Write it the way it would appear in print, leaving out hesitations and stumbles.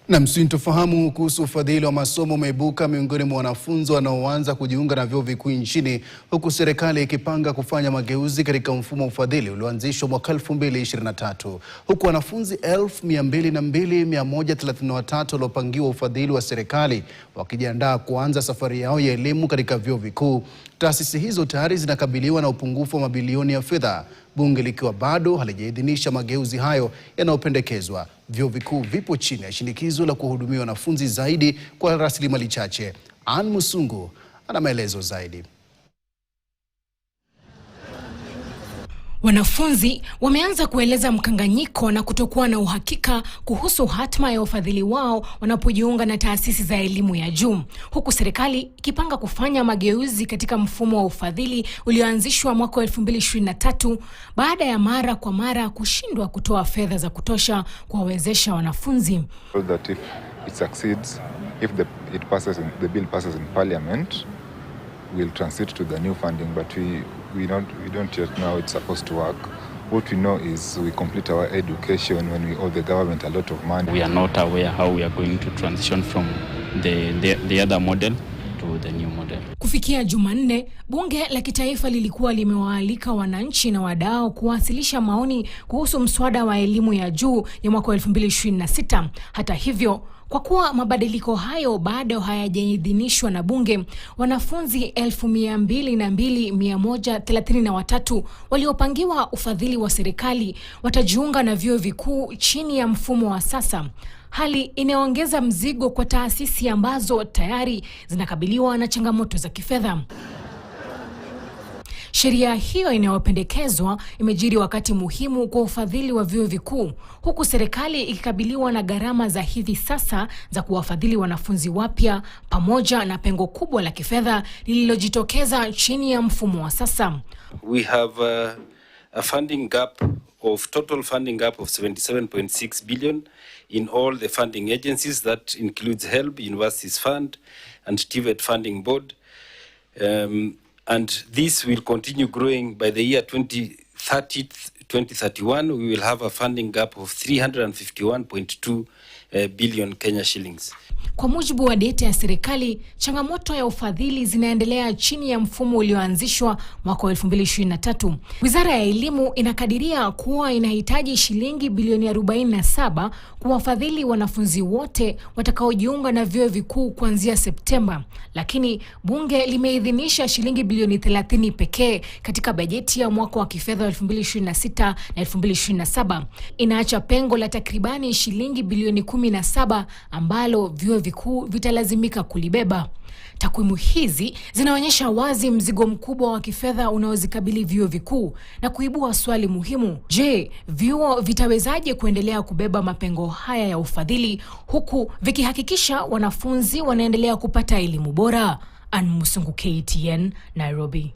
Na msintofahamu kuhusu ufadhili wa masomo umeibuka miongoni mwa wanafunzi wanaoanza kujiunga na vyuo vikuu nchini, huku serikali ikipanga kufanya mageuzi katika mfumo wa ufadhili ulioanzishwa mwaka 2023. Huku wanafunzi 202,133 waliopangiwa ufadhili wa serikali wakijiandaa kuanza safari yao ya elimu katika vyuo vikuu, taasisi hizo tayari zinakabiliwa na upungufu wa mabilioni ya fedha, bunge likiwa bado halijaidhinisha mageuzi hayo yanayopendekezwa. Vyuo vikuu vipo chini ya shinikizo la kuhudumia wanafunzi zaidi kwa rasilimali chache. Ann Musungu ana maelezo zaidi. Wanafunzi wameanza kueleza mkanganyiko na kutokuwa na uhakika kuhusu hatma ya ufadhili wao wanapojiunga na taasisi za elimu ya juu, huku serikali ikipanga kufanya mageuzi katika mfumo wa ufadhili ulioanzishwa mwaka 2023 baada ya mara kwa mara kushindwa kutoa fedha za kutosha kuwawezesha wanafunzi. So that if it succeeds, if the bill passes in parliament, we'll transit to the new funding, but we don't yet know how it's supposed to work. What we know is we complete our education when we owe the government a lot of money. We are not aware how we are going to transition from the other model to the new model. Kufikia Jumanne, bunge la kitaifa lilikuwa limewaalika wananchi na wadau kuwasilisha maoni kuhusu mswada wa elimu ya juu ya mwaka 2026. Hata hivyo, kwa kuwa mabadiliko hayo bado hayajaidhinishwa na bunge, wanafunzi 202,133 waliopangiwa ufadhili wa serikali watajiunga na vyuo vikuu chini ya mfumo wa sasa. Hali inaongeza mzigo kwa taasisi ambazo tayari zinakabiliwa na changamoto za kifedha. Sheria hiyo inayopendekezwa imejiri wakati muhimu kwa ufadhili wa vyuo vikuu, huku serikali ikikabiliwa na gharama za hivi sasa za kuwafadhili wanafunzi wapya pamoja na pengo kubwa la kifedha lililojitokeza chini ya mfumo wa sasa. We have a funding gap of total funding gap of 77.6 billion in all the funding agencies. That includes HELB, Universities Fund, and TVET Funding Board. And this will continue growing. By the year 2031, we will have a funding gap of 351.2 billion Kenya shillings. Kwa mujibu wa data ya serikali, changamoto ya ufadhili zinaendelea chini ya mfumo ulioanzishwa mwaka 2023. Wizara ya Elimu inakadiria kuwa inahitaji shilingi bilioni 47 kuwafadhili wanafunzi wote watakaojiunga na vyuo vikuu kuanzia Septemba, lakini bunge limeidhinisha shilingi bilioni 30 pekee katika bajeti ya mwaka wa kifedha 2026 na 2027. Inaacha pengo la takribani shilingi bilioni 17 ambalo vyuo vikuu vitalazimika kulibeba. Takwimu hizi zinaonyesha wazi mzigo mkubwa wa kifedha unaozikabili vyuo vikuu na kuibua swali muhimu: je, vyuo vitawezaje kuendelea kubeba mapengo haya ya ufadhili huku vikihakikisha wanafunzi wanaendelea kupata elimu bora? Ann Musungu, KTN, Nairobi.